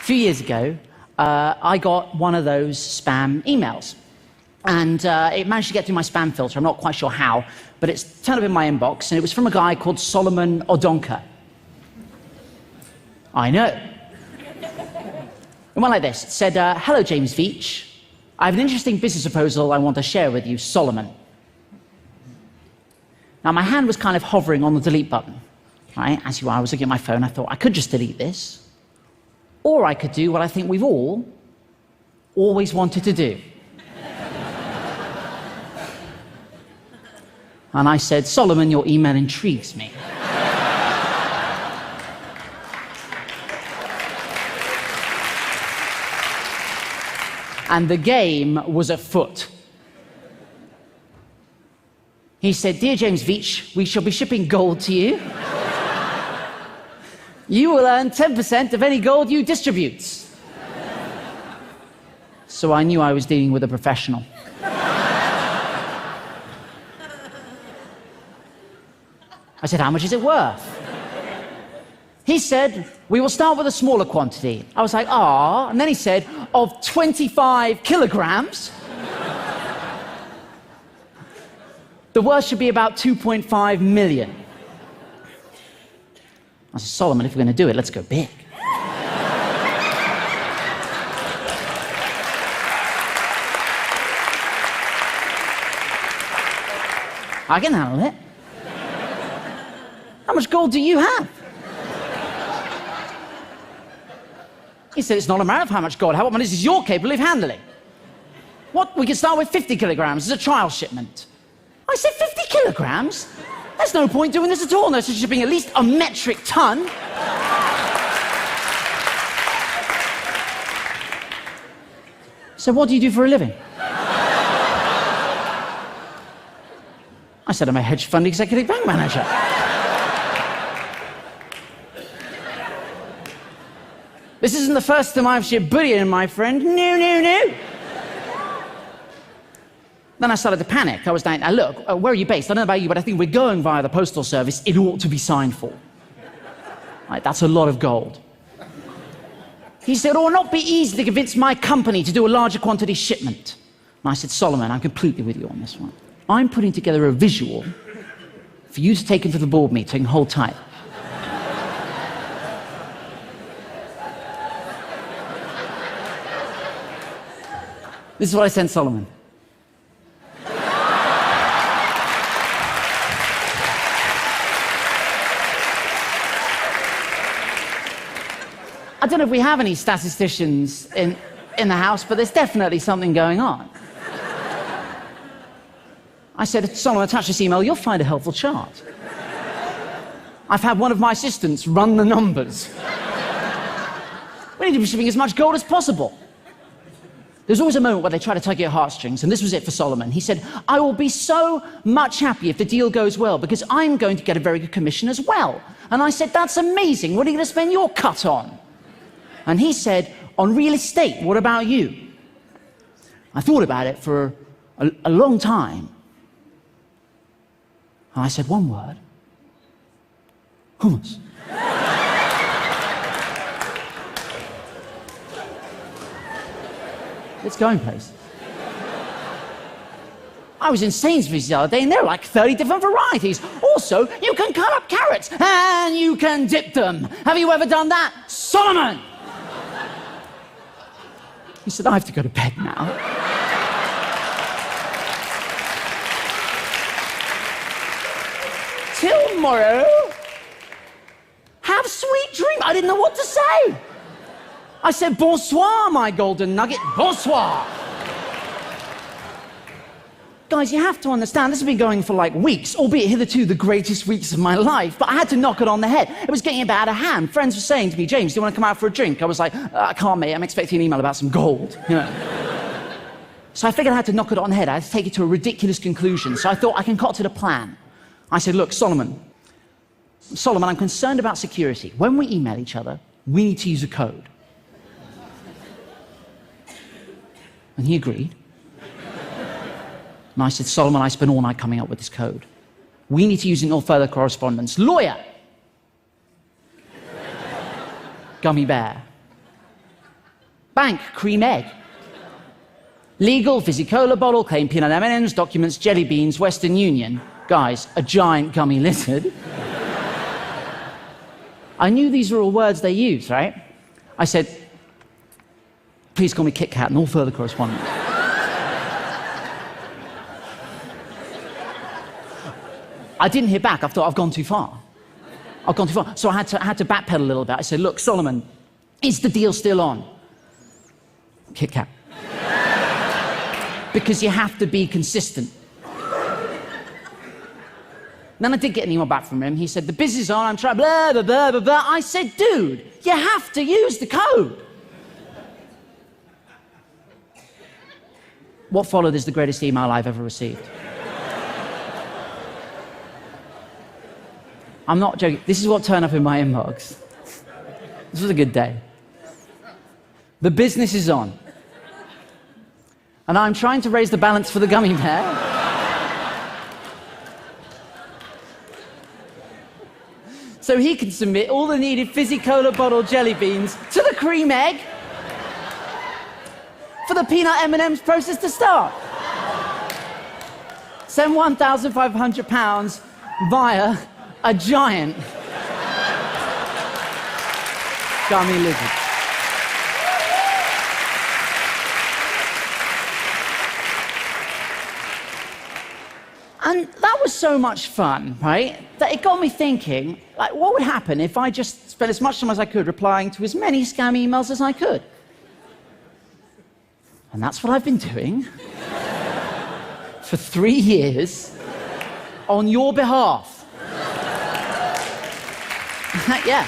few years ago, I got one of those spam emails. And it managed to get through my spam filter. I'm not quite sure how, but it's turned up in my inbox, and it was from a guy called Solomon Odonka. I know. It went like this. It said, hello, James Veitch. I have an interesting business proposal I want to share with you, Solomon. Now, my hand was kind of hovering on the delete button. Right? As you are, I was looking at my phone. I thought, I could just delete this. Or I could do what I think we've all always wanted to do. And I said, Solomon, your email intrigues me. And the game was afoot. He said, dear James Veitch, we shall be shipping gold to you. You will earn 10% of any gold you distribute. So I knew I was dealing with a professional. I said, how much is it worth? He said, we will start with a smaller quantity. I was like, ah. And then he said, of 25 kilograms. The worth should be about 2.5 million. I said, Solomon, if we're going to do it, let's go big. I can handle it. How much gold do you have? He said, it's not a matter of how much gold. How much is you're capable of handling? What? We can start with 50 kilograms as a trial shipment. I said, 50 kilograms? There's no point doing this at all. No, so shipping at least a metric ton. So what do you do for a living? I said, I'm a hedge fund executive bank manager. This isn't the first time I've shipped bullion, my friend. No, no, no. Then I started to panic. I was like, now look, where are you based? I don't know about you, but I think we're going via the postal service. It ought to be signed for. Right, that's a lot of gold. He said, it will not be easy to convince my company to do a larger quantity shipment. And I said, Solomon, I'm completely with you on this one. I'm putting together a visual for you to take into the board meeting. Hold tight. This is what I sent Solomon. I don't know if we have any statisticians in the house, but there's definitely something going on. I said, Solomon, attach this email, you'll find a helpful chart. I've had one of my assistants run the numbers. We need to be shipping as much gold as possible. There's always a moment where they try to tug your heartstrings, and this was it for Solomon. He said, I will be so much happy if the deal goes well, because I'm going to get a very good commission as well. And I said, that's amazing. What are you going to spend your cut on? And he said, on real estate, what about you? I thought about it for a long time. And I said one word. Hummus. It's going places. I was in Sainsbury's the other day, and there are like 30 different varieties. Also, you can cut up carrots, and you can dip them. Have you ever done that? Solomon! He said, I have to go to bed now. Till tomorrow. Have sweet dreams. I didn't know what to say. I said, bonsoir, my golden nugget, bonsoir. Guys, you have to understand, this has been going for like weeks, albeit hitherto the greatest weeks of my life, but I had to knock it on the head. It was getting a bit out of hand. Friends were saying to me, James, do you want to come out for a drink? I was like, I can't, mate, I'm expecting an email about some gold. You know? So I figured I had to knock it on the head. I had to take it to a ridiculous conclusion. So I thought I concocted a plan. I said, look, Solomon, I'm concerned about security. When we email each other, we need to use a code. And he agreed. And I said, Solomon, I spent all night coming up with this code. We need to use it in all further correspondence. Lawyer. Gummy bear. Bank, cream egg. Legal, fizzy cola bottle, claim peanut M&Ms, documents, jelly beans, Western Union. Guys, a giant gummy lizard. I knew these were all words they use, right? I said, please call me Kit Kat and all further correspondence. I didn't hear back. I thought, I've gone too far. I've gone too far. So I had to backpedal a little bit. I said, look, Solomon, is the deal still on? Kit Kat. Because you have to be consistent. Then I did get an email back from him. He said, the business is on, I'm trying, blah, blah, blah, blah, blah. I said, dude, you have to use the code. What followed is the greatest email I've ever received. I'm not joking. This is what turned up in my inbox. This was a good day. The business is on. And I'm trying to raise the balance for the gummy bear. So he can submit all the needed fizzy cola bottle jelly beans to the cream egg for the peanut M&Ms process to start. Send £1,500 via a giant gummy lizard. And that was so much fun, right, that it got me thinking, like, what would happen if I just spent as much time as I could replying to as many scam emails as I could? And that's what I've been doing for 3 years on your behalf. Yeah.